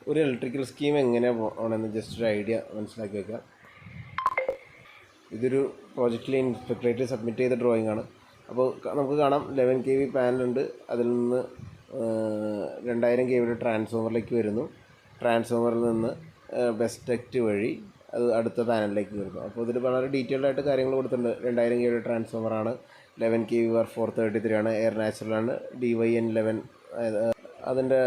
ഒരു electrical scheme എങ്ങനെയാണ് പോകണമെന്ന് ജസ്റ്റ് ഒരു ഐഡിയ മനസ്സിലാക്കി വെക്കുക. ഇതൊരു പ്രോജക്റ്റിൽ ഇൻസ്പെക്ടറേറ്റ് സബ്മിറ്റ് ചെയ്ത ഡ്രോയിങ് ആണ്. അപ്പോൾ നമുക്ക് കാണാം 11 kV പാനലുണ്ട്. അതിൽ നിന്ന് 2000 kV ട്രാൻസ്ഫോമറിലേക്ക് വരുന്നു. ട്രാൻസ്ഫോമറിൽ നിന്ന് ബസ് ഡക്റ്റ് വഴി അത് അടുത്ത പാനലിലേക്ക് വരുന്നു. അപ്പോൾ ഇതിൽ വളരെ ഡീറ്റെയിൽഡ് ആയിട്ട് കാര്യങ്ങൾ കൊടുത്തിട്ടുണ്ട്. 2000 kV ട്രാൻസ്ഫോമറാണ്, 11 kV 433 ആണ്, എയർ നാച്ചുറലാണ്, DYN11 അതിൻ്റെ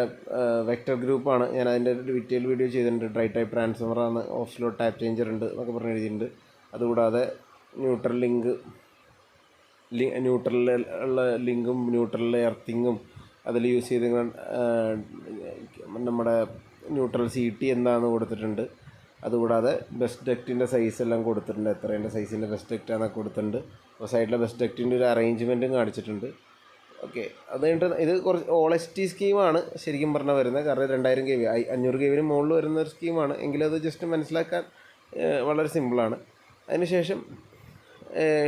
വെക്റ്റർ ഗ്രൂപ്പാണ്. ഞാൻ അതിൻ്റെ ഒരു ഡീറ്റെയിൽ വീഡിയോ ചെയ്തിട്ടുണ്ട്. ഡ്രൈ ടൈപ്പ് ട്രാൻസ്ഫോമറാണ്, ഓഫ് സ്ലോട്ട് ടാപ്പ് ചേഞ്ചർ ഉണ്ട് എന്നൊക്കെ പറഞ്ഞ് എഴുതിയിട്ടുണ്ട്. അതുകൂടാതെ ന്യൂട്രലിലുള്ള ലിങ്കും ന്യൂട്രലിലെ എർത്തിങ്ങും അതിൽ യൂസ് ചെയ്ത് നമ്മുടെ ന്യൂട്രൽ CT എന്താണെന്ന് കൊടുത്തിട്ടുണ്ട്. അതുകൂടാതെ ബസ് ഡക്റ്റിൻ്റെ സൈസ് എല്ലാം കൊടുത്തിട്ടുണ്ട്. എത്രേൻ്റെ സൈസിൻ്റെ ബസ് ഡക്റ്റാണെന്നൊക്കെ കൊടുത്തിട്ടുണ്ട്. അപ്പോൾ സൈഡിലെ ബസ് ഡക്റ്റിൻ്റെ ഒരു അറേഞ്ച്മെൻറ്റും കാണിച്ചിട്ടുണ്ട്. ഓക്കെ, അത് കഴിഞ്ഞിട്ട് ഇത് കുറച്ച് OST സ്കീമാണ് ശരിക്കും പറഞ്ഞാൽ വരുന്നത്. കാരണം 2000 kV 500 kV മുകളിൽ വരുന്ന ഒരു സ്കീമാണ്. എങ്കിലും അത് ജസ്റ്റ് മനസ്സിലാക്കാൻ വളരെ സിമ്പിളാണ്. അതിനുശേഷം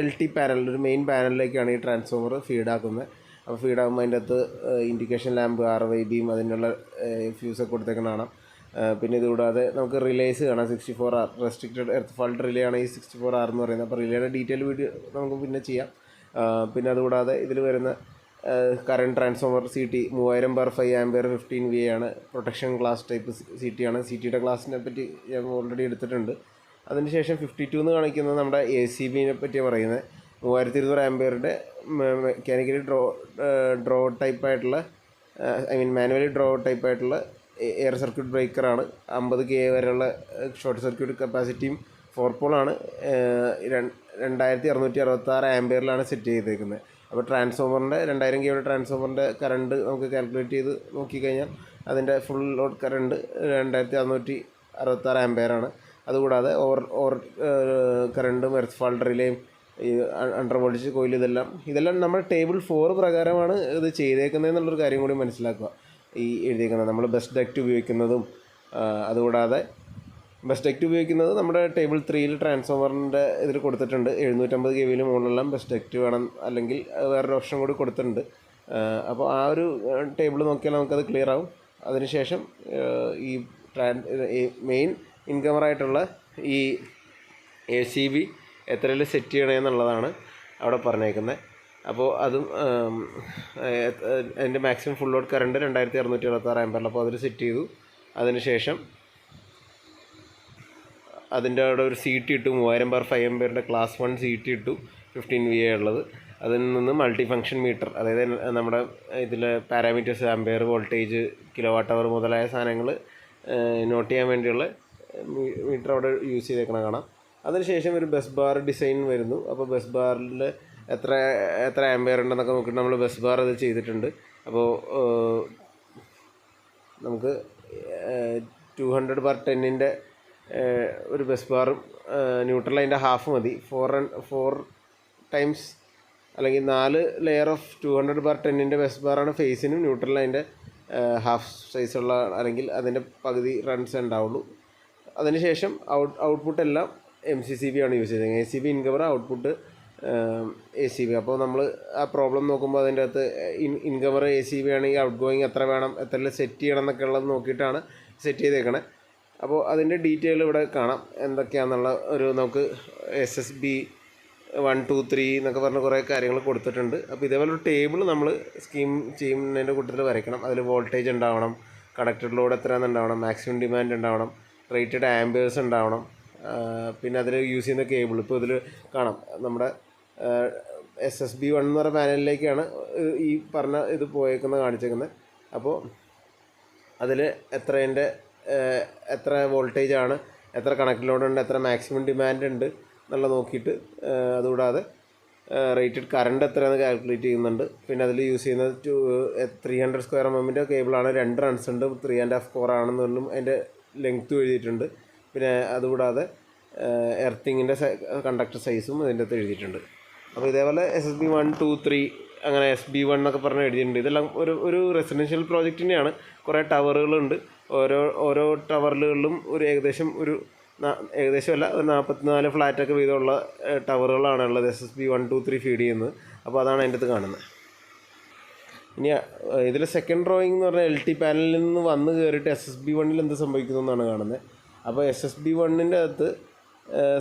LT പാനൽ, ഒരു മെയിൻ പാനലിലേക്കാണ് ഈ ട്രാൻസ്ഫോമർ ഫീഡാക്കുന്നത്. അപ്പോൾ ഫീഡാകുമ്പോൾ അതിൻ്റെ അകത്ത് ഇൻഡിക്കേഷൻ ലാമ്പ്, RY ബീം, അതിനുള്ള ഫ്യൂസൊക്കെ കൊടുത്തേക്കുന്ന കാണാം. പിന്നെ ഇതുകൂടാതെ നമുക്ക് റിലേസ് കാണാം. 64R restricted earth fault relay ആണ് ഈ 64R എന്ന് പറയുന്നത്. അപ്പോൾ റിലേയുടെ ഡീറ്റെയിൽ വീഡിയോ നമുക്ക് പിന്നെ ചെയ്യാം. പിന്നെ അതുകൂടാതെ ഇതിൽ വരുന്ന current transformer CT 3000/5 ampere 15 VA ആണ്. പ്രൊട്ടക്ഷൻ ഗ്ലാസ് ടൈപ്പ് CT ആണ്. CTയുടെ ക്ലാസ്സിനെ പറ്റി ഞാൻ ഓൾറെഡി എടുത്തിട്ടുണ്ട്. അതിനുശേഷം 52 എന്ന് കാണിക്കുന്നത് നമ്മുടെ ACBനെ പറ്റിയാണ് പറയുന്നത്. 3200 ആംപിയറിൻ്റെ മെക്കാനിക്കലി ഡ്രോ ടൈപ്പായിട്ടുള്ള മാനുവലി ഡ്രോ ടൈപ്പായിട്ടുള്ള എയർ സർക്യൂട്ട് ബ്രേക്കറാണ്. 50 kA വരെയുള്ള ഷോർട്ട് സർക്യൂട്ട് കപ്പാസിറ്റിയും 4 പോളാണ്. 2666 ആംപിയറിലാണ് സെറ്റ് ചെയ്തേക്കുന്നത്. അപ്പോൾ ട്രാൻസ്ഫോമറിൻ്റെ 2000 kV ട്രാൻസ്ഫോമറിൻ്റെ കറണ്ട് നമുക്ക് കാൽക്കുലേറ്റ് ചെയ്ത് നോക്കിക്കഴിഞ്ഞാൽ അതിൻ്റെ ഫുൾ ലോഡ് കറണ്ട് 2666 ആംപിയറാണ്. അതുകൂടാതെ ഓവർ കറണ്ടും എർത്ത് ഫാൾട്ട് റിലേയും ഈ അണ്ടർ വോൾട്ടേജ് കോയിൽ ഇതെല്ലാം നമ്മൾ ടേബിൾ 4 പ്രകാരമാണ് ഇത് ചെയ്തേക്കുന്നത് എന്നുള്ളൊരു കാര്യം കൂടി മനസ്സിലാക്കുക. ഈ എഴുതിയേക്കുന്നത് നമ്മൾ ബസ് ഡക്റ്റ് ഉപയോഗിക്കുന്നതും അതുകൂടാതെ ബസ് ഡക്റ്റ് ഉപയോഗിക്കുന്നത് നമ്മുടെ ടേബിൾ 3 ട്രാൻസ്ഫോമറിൻ്റെ ഇതിൽ കൊടുത്തിട്ടുണ്ട്. 750 kV മുകളിലെല്ലാം ബസ് ഡക്റ്റ് വേണം, അല്ലെങ്കിൽ വേറൊരു ഓപ്ഷൻ കൂടി കൊടുത്തിട്ടുണ്ട്. അപ്പോൾ ആ ഒരു ടേബിൾ നോക്കിയാൽ നമുക്കത് ക്ലിയർ ആവും. അതിനുശേഷം ഈ മെയിൻ ഇൻകമറായിട്ടുള്ള ഈ ACB എത്രയിൽ സെറ്റ് ചെയ്യണമെന്നുള്ളതാണ് അവിടെ പറഞ്ഞേക്കുന്നത്. അപ്പോൾ അതും അതിൻ്റെ മാക്സിമം ഫുൾ ലോഡ് കറണ്ട് 2666 ആംപിയറിൽ. അപ്പോൾ അതിൽ സെറ്റ് ചെയ്തു. അതിനുശേഷം അതിൻ്റെ അവിടെ ഒരു CT ഇട്ടു. 3000/5 ആംപിയറിൻ്റെ ക്ലാസ് 1 CT ഇട്ടു, 15 VA ഉള്ളത്. അതിൽ നിന്ന് മൾട്ടി ഫങ്ഷൻ മീറ്റർ, അതായത് നമ്മുടെ ഇതിൽ പാരാമീറ്റേഴ്സ്, ആംപിയർ, വോൾട്ടേജ്, kWh മുതലായ സാധനങ്ങൾ നോട്ട് ചെയ്യാൻ വേണ്ടിയുള്ള മീറ്റർ അവിടെ യൂസ് ചെയ്തേക്കണം കാണാം. അതിനുശേഷം ഒരു ബസ് ബാർ ഡിസൈൻ വരുന്നു. അപ്പോൾ ബസ് ബാറിൽ എത്ര ആംപിയർ ഉണ്ടെന്നൊക്കെ നോക്കിയിട്ട് നമ്മൾ ബസ് ബാർ അത് ചെയ്തിട്ടുണ്ട്. അപ്പോൾ നമുക്ക് 200/10ൻ്റെ ഒരു ബസ് ബാറും ന്യൂട്രൽ അതിൻ്റെ ഹാഫ് മതി. 4 ടൈംസ് അല്ലെങ്കിൽ 4 ലെയർ ഓഫ് 200/10ൻ്റെ ബസ് ബാറാണ് ഫേസിനും. ന്യൂട്രൽ അതിൻ്റെ ഹാഫ് സൈസുള്ള, അല്ലെങ്കിൽ അതിൻ്റെ പകുതി റൺസ് ഉണ്ടാവുള്ളൂ. അതിനുശേഷം ഔട്ട്പുട്ട് എല്ലാം MCCB ആണ് യൂസ് ചെയ്തത്. ACB incomer, output ACB. അപ്പോൾ നമ്മൾ ആ പ്രോബ്ലം നോക്കുമ്പോൾ അതിൻ്റെ അകത്ത് ഇൻകവർ ACB ആണെങ്കിൽ ഔട്ട് ഗോയിങ് എത്ര വേണം, എത്ര സെറ്റ് ചെയ്യണം എന്നൊക്കെ ഉള്ളത് നോക്കിയിട്ടാണ് സെറ്റ് ചെയ്തേക്കണേ. അപ്പോൾ അതിൻ്റെ ഡീറ്റെയിൽ ഇവിടെ കാണാം എന്തൊക്കെയാണെന്നുള്ള ഒരു നമുക്ക് SSB 1 2 3 എന്നൊക്കെ പറഞ്ഞ് കുറേ കാര്യങ്ങൾ കൊടുത്തിട്ടുണ്ട്. അപ്പോൾ ഇതേപോലെ ഒരു ടേബിൾ നമ്മൾ സ്കീം ചെയ്യുന്നതിൻ്റെ കൂട്ടത്തിൽ വരയ്ക്കണം. അതിൽ വോൾട്ടേജ് ഉണ്ടാവണം, കണക്റ്റഡ് ലോഡ് എത്രയാണെന്ന് ഉണ്ടാവണം, മാക്സിമം ഡിമാൻഡ് ഉണ്ടാവണം, റേറ്റഡ് ആംബിയേഴ്സ് ഉണ്ടാവണം. പിന്നെ അതിൽ യൂസ് ചെയ്യുന്ന കേബിൾ ഇപ്പോൾ ഇതിൽ കാണാം. നമ്മുടെ SSB 1 എന്ന് പറഞ്ഞ പാനലിലേക്കാണ് ഈ പറഞ്ഞ ഇത് പോയേക്കുന്നത് കാണിച്ചേക്കുന്നത്. അപ്പോൾ അതിൽ എത്ര വോൾട്ടേജാണ്, എത്ര കണക്ട് ലോഡ് ഉണ്ട്, എത്ര മാക്സിമം ഡിമാൻഡ് ഉണ്ട് എന്നുള്ള നോക്കിയിട്ട്, അതുകൂടാതെ റേറ്റഡ് കറണ്ട് എത്രയാണെന്ന് കാൽക്കുലേറ്റ് ചെയ്യുന്നുണ്ട്. പിന്നെ അതിൽ യൂസ് ചെയ്യുന്നത് 300 സ്ക്വയർ mm കേബിളാണ്. 2 റൺസ് ഉണ്ട്, 3.5 കോർ ആണെന്നുള്ളും അതിൻ്റെ ലെങ്ത്തും എഴുതിയിട്ടുണ്ട്. പിന്നെ അതുകൂടാതെ എർത്തിങ്ങിൻ്റെ കണ്ടക്ടർ സൈസും ഇതിൻ്റെ അകത്ത് എഴുതിയിട്ടുണ്ട്. അപ്പോൾ ഇതേപോലെ SSB 1 2 3 അങ്ങനെ SB1 എന്നൊക്കെ പറഞ്ഞ് എഴുതിയിട്ടുണ്ട്. ഇതെല്ലാം ഒരു റെസിഡൻഷ്യൽ പ്രോജക്റ്റിൻ്റെയാണ്. കുറേ ടവറുകളുണ്ട്. ഓരോ ടവറുകളിലും ഏകദേശമല്ല, ഒരു 44 ഫ്ലാറ്റൊക്കെ വീതമുള്ള ടവറുകളാണ് ഉള്ളത്. SSB 1 2 3 ഫീഡ് ചെയ്യുന്നത്. അപ്പോൾ അതാണ് അതിൻ്റെ അകത്ത് കാണുന്നത്. ഇനി ഇതിൽ സെക്കൻഡ് ഡ്രോയിങ് എന്ന് പറഞ്ഞാൽ LT പാനലിൽ നിന്ന് വന്ന് കയറിയിട്ട് SSB1 എന്ത് സംഭവിക്കുന്നു എന്നാണ് കാണുന്നത്. അപ്പോൾ SSB1 അകത്ത്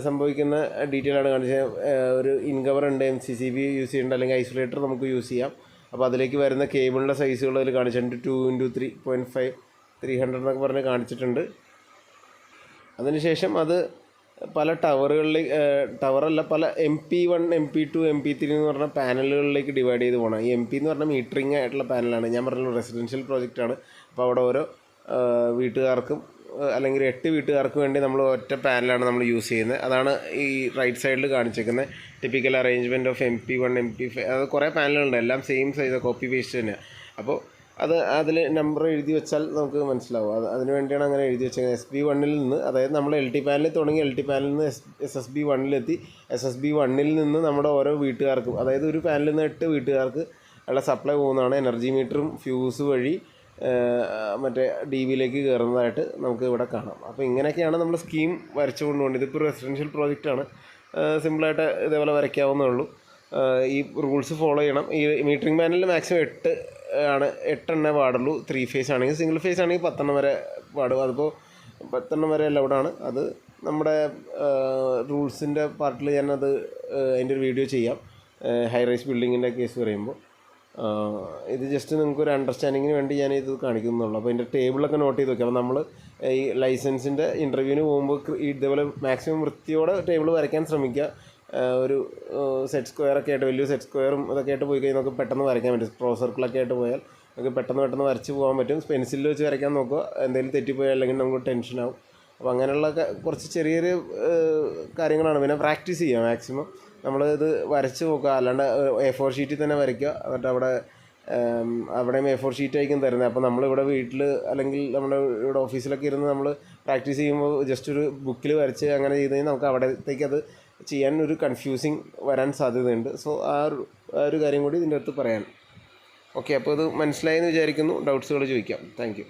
സംഭവിക്കുന്ന ഡീറ്റെയിൽ ആണ് കാണിച്ചത്. ഒരു ഇൻകവർ ഉണ്ട്, MCCB യൂസ് ചെയ്യുന്നുണ്ട്, അല്ലെങ്കിൽ ഐസൊലേറ്റർ നമുക്ക് യൂസ് ചെയ്യാം. അപ്പോൾ അതിലേക്ക് വരുന്ന കേബിളിൻ്റെ സൈസുകൾ അതിൽ കാണിച്ചിട്ടുണ്ട്. 2x3.5 300 എന്നൊക്കെ പറഞ്ഞ് കാണിച്ചിട്ടുണ്ട്. അതിനുശേഷം അത് പല ടവറല്ല പല MP1 MP2 MP3 എന്ന് പറഞ്ഞ പാനലുകളിലേക്ക് ഡിവൈഡ് ചെയ്ത് പോകണം. ഈ MP എന്ന് പറഞ്ഞാൽ മീറ്ററിങ് ആയിട്ടുള്ള പാനലാണ്. ഞാൻ പറഞ്ഞല്ലോ റെസിഡൻഷ്യൽ പ്രോജക്റ്റാണ്. അപ്പോൾ അവിടെ ഓരോ വീട്ടുകാർക്കും അല്ലെങ്കിൽ 8 വീട്ടുകാർക്ക് വേണ്ടി നമ്മൾ ഒറ്റ പാനലാണ് നമ്മൾ യൂസ് ചെയ്യുന്നത്. അതാണ് ഈ റൈറ്റ് സൈഡിൽ കാണിച്ചേക്കുന്നത്. Typical arrangement of MP1 MP5 അത് കുറേ പാനലുണ്ട്, എല്ലാം സെയിം സൈസ്, കോപ്പി പേസ്റ്റ് തന്നെയാണ്. അപ്പോൾ അതിൽ നമ്പർ എഴുതി വെച്ചാൽ നമുക്ക് മനസ്സിലാവും. അതിന് വേണ്ടിയാണ് അങ്ങനെ എഴുതി വെച്ചേക്കുന്നത്. SB1 നിന്ന്, അതായത് നമ്മൾ LT പാനലിൽ തുടങ്ങി LT പാനലിൽ നിന്ന് SSB1 SSB1 നിന്ന് നമ്മുടെ ഓരോ വീട്ടുകാർക്കും, അതായത് ഒരു പാനലിൽ നിന്ന് 8 വീട്ടുകാർക്ക് ഉള്ള സപ്ലൈ പോകുന്നതാണ്. എനർജി മീറ്ററും ഫ്യൂസ് വഴി മറ്റേ DBയിലേക്ക് കയറുന്നതായിട്ട് നമുക്ക് ഇവിടെ കാണാം. അപ്പോൾ ഇങ്ങനെയൊക്കെയാണ് നമ്മൾ സ്കീം വരച്ചു കൊണ്ടുപോകേണ്ടത്. ഇതിപ്പോൾ റെസിഡൻഷ്യൽ പ്രോജക്റ്റാണ്, സിമ്പിളായിട്ട് ഇതേപോലെ വരയ്ക്കാവുന്നേ ഉള്ളൂ. ഈ റൂൾസ് ഫോളോ ചെയ്യണം. ഈ മീറ്ററിംഗ് പാനലിൽ മാക്സിമം 8 എണ്ണേ പാടുള്ളൂ. 3 ഫേസ് ആണെങ്കിൽ. സിംഗിൾ ഫേസ് ആണെങ്കിൽ 10 വരെ പാടും. അതിപ്പോൾ 10 വരെ അലൗഡാണ്. അത് നമ്മുടെ റൂൾസിൻ്റെ പാർട്ടിൽ ഞാനത് അതിൻ്റെ ഒരു വീഡിയോ ചെയ്യാം, ഹൈ റൈസ് ബിൽഡിങ്ങിൻ്റെ കേസ് പറയുമ്പോൾ. ഇത് ജസ്റ്റ് നിങ്ങൾക്കൊരു അണ്ടർസ്റ്റാൻഡിങ്ങിന് വേണ്ടി ഞാൻ ഇത് കാണിക്കുന്നുള്ളൂ. അപ്പോൾ ഇതിൻ്റെ ടേബിളൊക്കെ നോട്ട് ചെയ്ത് വെക്കാം. അപ്പോൾ നമ്മൾ ഈ ലൈസൻസിൻ്റെ ഇൻ്റർവ്യൂവിന് പോകുമ്പോൾ ഇതേപോലെ മാക്സിമം വൃത്തിയോടെ ടേബിൾ വരയ്ക്കാൻ ശ്രമിക്കുക. ഒരു സെറ്റ് സ്ക്വയറൊക്കെ ആയിട്ട്, വലിയ സെറ്റ് സ്ക്വയറും ഇതൊക്കെ ആയിട്ട് പോയി കഴിഞ്ഞാൽ നമുക്ക് പെട്ടെന്ന് വരയ്ക്കാൻ പറ്റും. പ്രോ സർക്കിളൊക്കെ ആയിട്ട് പോയാൽ നമുക്ക് പെട്ടെന്ന് വരച്ച് പോകാൻ പറ്റും. പെൻസിലിൽ വെച്ച് വരയ്ക്കാൻ നോക്കുക, എന്തെങ്കിലും തെറ്റിപ്പോയാൽ അല്ലെങ്കിൽ നമുക്ക് ടെൻഷനാവും. അപ്പോൾ അങ്ങനെയുള്ള കുറച്ച് ചെറിയ കാര്യങ്ങളാണ്. പിന്നെ പ്രാക്ടീസ് ചെയ്യുക മാക്സിമം. നമ്മളിത് വരച്ച് നോക്കുക, അല്ലാണ്ട് A4 ഷീറ്റിൽ തന്നെ വരയ്ക്കുക. എന്നിട്ട് അവിടെയും A4 ഷീറ്റായിരിക്കും തരുന്നത്. അപ്പോൾ നമ്മളിവിടെ വീട്ടിൽ അല്ലെങ്കിൽ നമ്മുടെ ഇവിടെ ഓഫീസിലൊക്കെ ഇരുന്ന് നമ്മൾ പ്രാക്ടീസ് ചെയ്യുമ്പോൾ ജസ്റ്റ് ഒരു ബുക്കിൽ വരച്ച് അങ്ങനെ ചെയ്ത് കഴിഞ്ഞാൽ നമുക്ക് അവിടത്തേക്ക് അത് ചെയ്യാൻ ഒരു കൺഫ്യൂസിങ് വരാൻ സാധ്യതയുണ്ട്. സോ ആ ഒരു കാര്യം കൂടി ഇതിൻ്റെ അടുത്ത് പറയാൻ. ഓക്കെ, അപ്പോൾ ഇത് മനസ്സിലായെന്ന് വിചാരിക്കുന്നു. ഡൗട്ട്സുകൾ ചോദിക്കാം. Thank you.